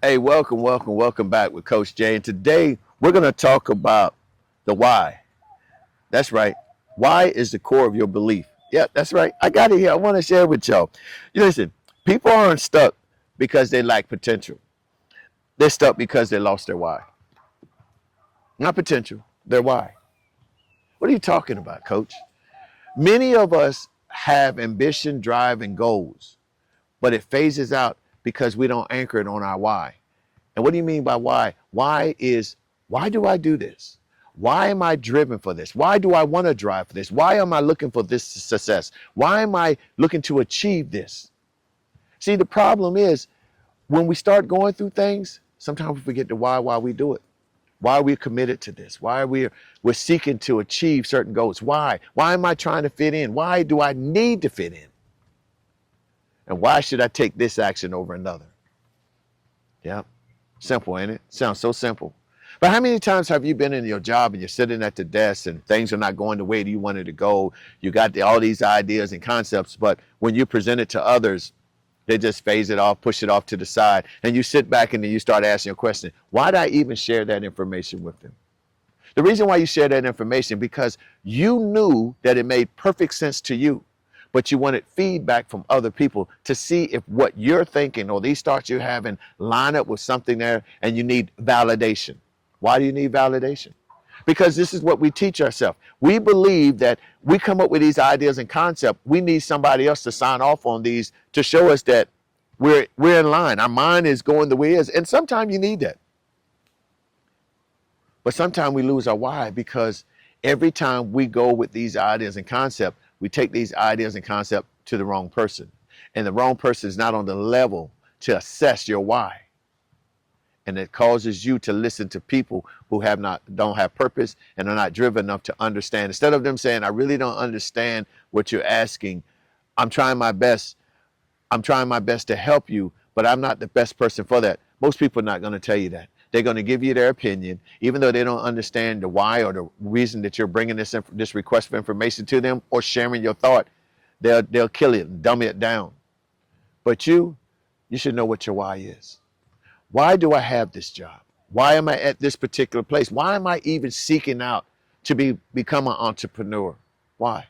Hey, welcome back with Coach Jay. And today we're going to talk about the why. That's right. Why is the core of your belief? Yeah, that's right. I got it here. I want to share with y'all. You listen, people aren't stuck because they lack potential. They're stuck because they lost their why. Not potential, their why. What are you talking about, Coach? Many of us have ambition, drive, and goals, but it phases out because we don't anchor it on our why. And what do you mean by why? Why do I do this? Why am I driven for this? Why do I want to drive for this? Why am I looking for this success? Why am I looking to achieve this? See, the problem is when we start going through things, sometimes we forget the why we do it. Why we're committed to this? Why we're seeking to achieve certain goals? Why? Why am I trying to fit in? Why do I need to fit in? And why should I take this action over another? Yeah. Simple, ain't it? Sounds so simple. But how many times have you been in your job and you're sitting at the desk and things are not going the way that you wanted to go? You got all these ideas and concepts, but when you present it to others, they just phase it off, push it off to the side, and you sit back and then you start asking a question. Why did I even share that information with them? The reason why you share that information because you knew that it made perfect sense to you, but you wanted feedback from other people to see if what you're thinking or these thoughts you're having line up with something there, and you need validation. Why do you need validation? Because this is what we teach ourselves. We believe that we come up with these ideas and concepts. We need somebody else to sign off on these to show us that we're in line. Our mind is going the way it is. And sometimes you need that. But sometimes we lose our why because every time we go with these ideas and concepts, we take these ideas and concepts to the wrong person. And the wrong person is not on the level to assess your why. And it causes you to listen to people who don't have purpose and are not driven enough to understand. Instead of them saying, I really don't understand what you're asking. I'm trying my best. I'm trying my best to help you, but I'm not the best person for that. Most people are not going to tell you that. They're going to give you their opinion, even though they don't understand the why or the reason that you're bringing this request for information to them or sharing your thought. They'll kill it and dumb it down. But you should know what your why is. Why do I have this job? Why am I at this particular place? Why am I even seeking out to become an entrepreneur? Why?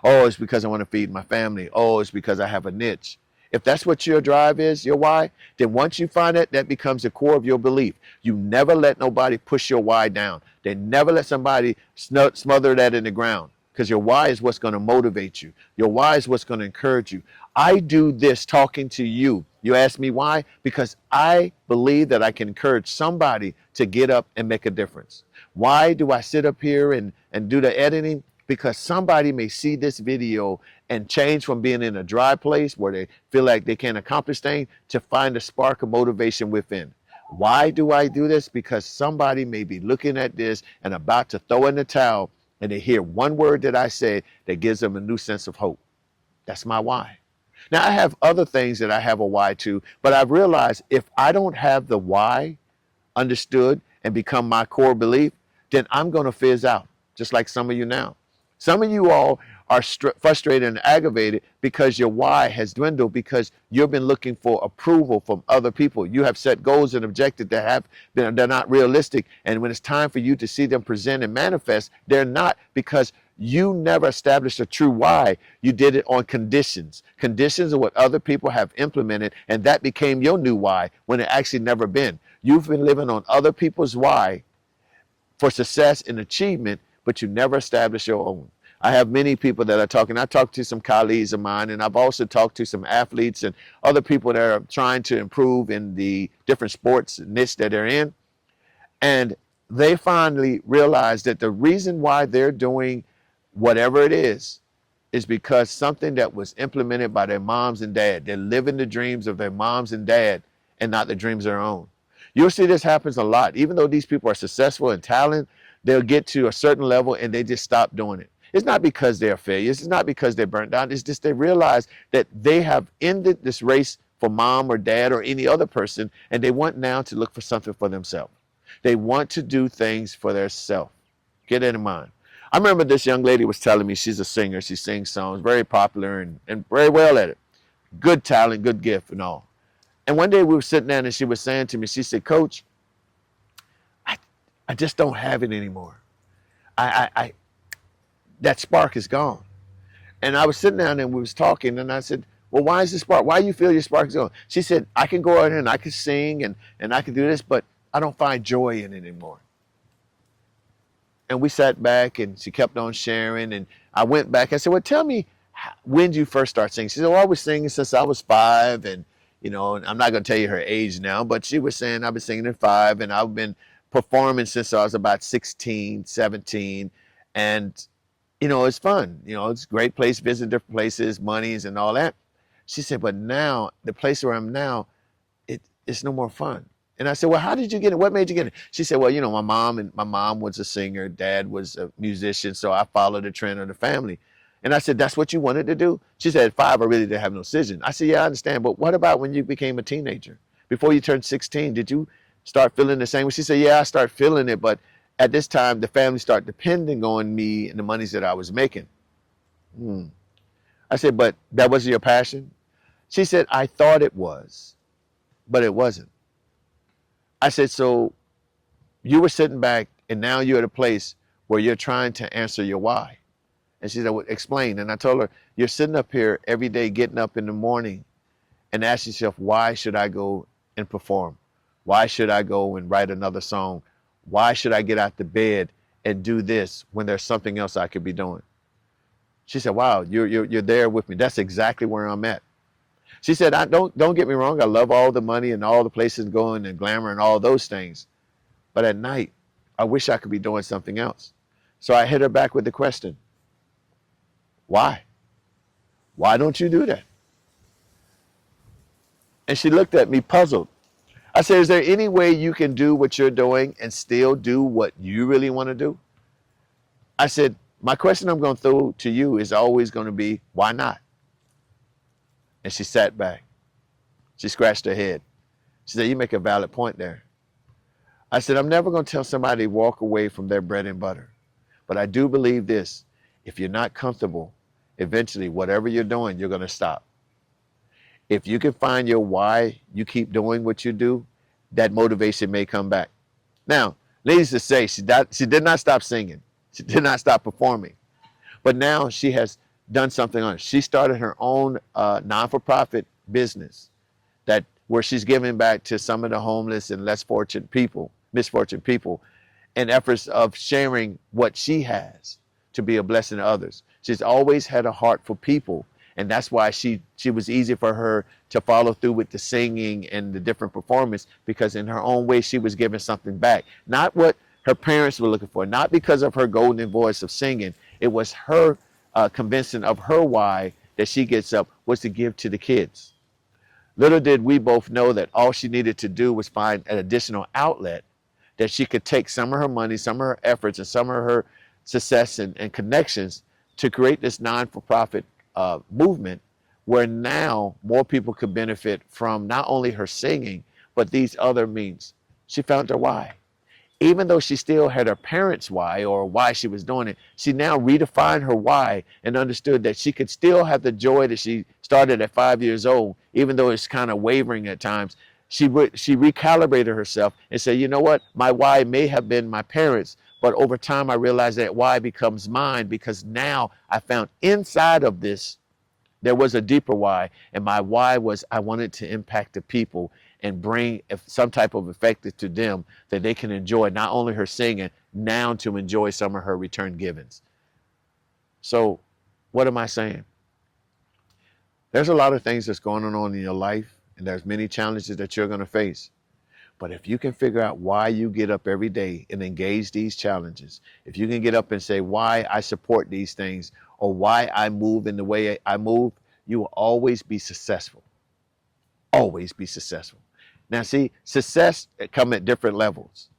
Oh, it's because I want to feed my family. Oh, it's because I have a niche. If that's what your drive is, your why, then once you find it, that becomes the core of your belief. You never let nobody push your why down. They never let somebody smother that in the ground because your why is what's going to motivate you. Your why is what's going to encourage you. I do this talking to you. You ask me why? Because I believe that I can encourage somebody to get up and make a difference. Why do I sit up here and do the editing? Because somebody may see this video and change from being in a dry place where they feel like they can't accomplish things to find a spark of motivation within. Why do I do this? Because somebody may be looking at this and about to throw in the towel and they hear one word that I said that gives them a new sense of hope. That's my why. Now, I have other things that I have a why to, but I've realized if I don't have the why understood and become my core belief, then I'm going to fizz out, just like some of you now. Some of you all are frustrated and aggravated because your why has dwindled because you've been looking for approval from other people. You have set goals and objectives that they're not realistic. And when it's time for you to see them present and manifest, they're not because you never established a true why. You did it on conditions. Conditions are what other people have implemented, and that became your new why when it actually never been. You've been living on other people's why for success and achievement, but you never establish your own. I have many people that are talking. I talked to some colleagues of mine, and I've also talked to some athletes and other people that are trying to improve in the different sports niche that they're in. And they finally realize that the reason why they're doing whatever it is because something that was implemented by their moms and dad. They're living the dreams of their moms and dad and not the dreams of their own. You'll see this happens a lot. Even though these people are successful and talented, they'll get to a certain level and they just stop doing it. It's not because they're failures. It's not because they're burnt down. It's just they realize that they have ended this race for mom or dad or any other person, and they want now to look for something for themselves. They want to do things for themselves. Get that in mind. I remember this young lady was telling me she's a singer. She sings songs, very popular and very well at it. Good talent, good gift and all. And one day we were sitting down and she was saying to me, she said, Coach, I, I just don't have it anymore. I that spark is gone. And I was sitting down and we was talking and I said, well, why is the spark? Why do you feel your spark is gone? She said, I can go out here and I can sing and I can do this, but I don't find joy in it anymore. And we sat back and she kept on sharing. And I went back. I said, well, tell me, when did you first start singing? She said, well, I was singing since I was 5. And, you know, and I'm not going to tell you her age now, but she was saying I've been singing at 5 and I've been performing since I was about 16, 17. And, you know, it's fun. You know, it's a great place, visit different places, monies and all that. She said, but now, the place where I'm now, it's no more fun. And I said, well, how did you get it? What made you get it? She said, well, you know, my mom was a singer. Dad was a musician. So I followed the trend of the family. And I said, that's what you wanted to do? She said, at 5, I really didn't have no decision. I said, yeah, I understand. But what about when you became a teenager? Before you turned 16, did you start feeling the same? She said, yeah, I started feeling it. But at this time, the family started depending on me and the monies that I was making. I said, but that wasn't your passion? She said, I thought it was, but it wasn't. I said, so you were sitting back and now you're at a place where you're trying to answer your why. And she said, well, explain. And I told her, you're sitting up here every day, getting up in the morning and asking yourself, why should I go and perform? Why should I go and write another song? Why should I get out the bed and do this when there's something else I could be doing? She said, wow, you're there with me. That's exactly where I'm at. She said, don't get me wrong. I love all the money and all the places going and glamour and all those things. But at night, I wish I could be doing something else. So I hit her back with the question, why? Why don't you do that? And she looked at me puzzled. I said, is there any way you can do what you're doing and still do what you really want to do? I said, my question I'm going to throw to you is always going to be, why not? And she sat back. She scratched her head. She said, you make a valid point there. I said, I'm never going to tell somebody to walk away from their bread and butter. But I do believe this. If you're not comfortable, eventually, whatever you're doing, you're going to stop. If you can find your why you keep doing what you do, that motivation may come back. Now, needless to say, she did not stop singing. She did not stop performing. But now she has done something on it. She started her own non-for-profit business where she's giving back to some of the homeless and less fortunate people, misfortunate people, in efforts of sharing what she has to be a blessing to others. She's always had a heart for people, and that's why she was easy for her to follow through with the singing and the different performance, because in her own way she was giving something back. Not what her parents were looking for, not because of her golden voice of singing. It was her convincing of her why that she gets up was to give to the kids. Little did we both know that all she needed to do was find an additional outlet that she could take some of her money, some of her efforts, and some of her success and connections to create this non-for-profit movement where now more people could benefit from not only her singing, but these other means. She found her why. Even though she still had her parents' why or why she was doing it, she now redefined her why and understood that she could still have the joy that she started at 5 years old, even though it's kind of wavering at times. She recalibrated herself and said, you know what, my why may have been my parents, but over time I realized that why becomes mine, because now I found inside of this, there was a deeper why. And my why was I wanted to impact the people and bring some type of effect to them that they can enjoy not only her singing, now to enjoy some of her return givings. So what am I saying? There's a lot of things that's going on in your life, and there's many challenges that you're going to face. But if you can figure out why you get up every day and engage these challenges, if you can get up and say why I support these things or why I move in the way I move, you will always be successful. Always be successful. Now, see, success come at different levels.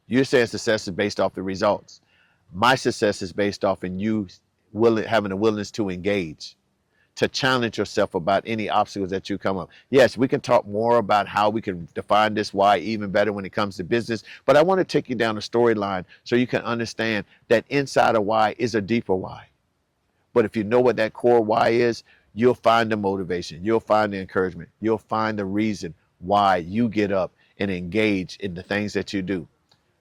You're saying success is based off the results. My success is based off in you having a willingness to engage, to challenge yourself about any obstacles that you come up. Yes, we can talk more about how we can define this why even better when it comes to business, but I want to take you down a storyline so you can understand that inside a why is a deeper why. But if you know what that core why is, you'll find the motivation, you'll find the encouragement, you'll find the reason why you get up and engage in the things that you do.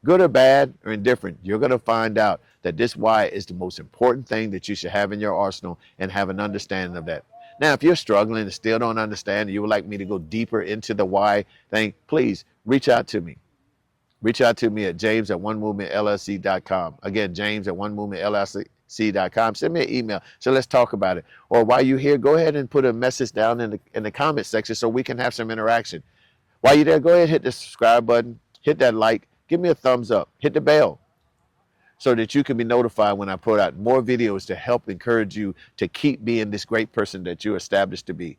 Good or bad or indifferent, you're going to find out that this why is the most important thing that you should have in your arsenal, and have an understanding of that. Now, if you're struggling and still don't understand, and you would like me to go deeper into the why thing, please reach out to me. Reach out to me at james@onemovementllc.com. Again, james@onemovementllc.com. Send me an email. So let's talk about it. Or while you're here, go ahead and put a message down in the comment section so we can have some interaction. While you're there, go ahead and hit the subscribe button, hit that like, give me a thumbs up, hit the bell so that you can be notified when I put out more videos to help encourage you to keep being this great person that you're established to be.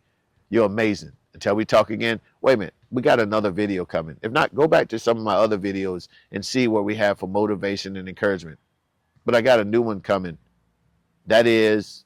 You're amazing. Until we talk again, wait a minute, we got another video coming. If not, go back to some of my other videos and see what we have for motivation and encouragement. But I got a new one coming. That is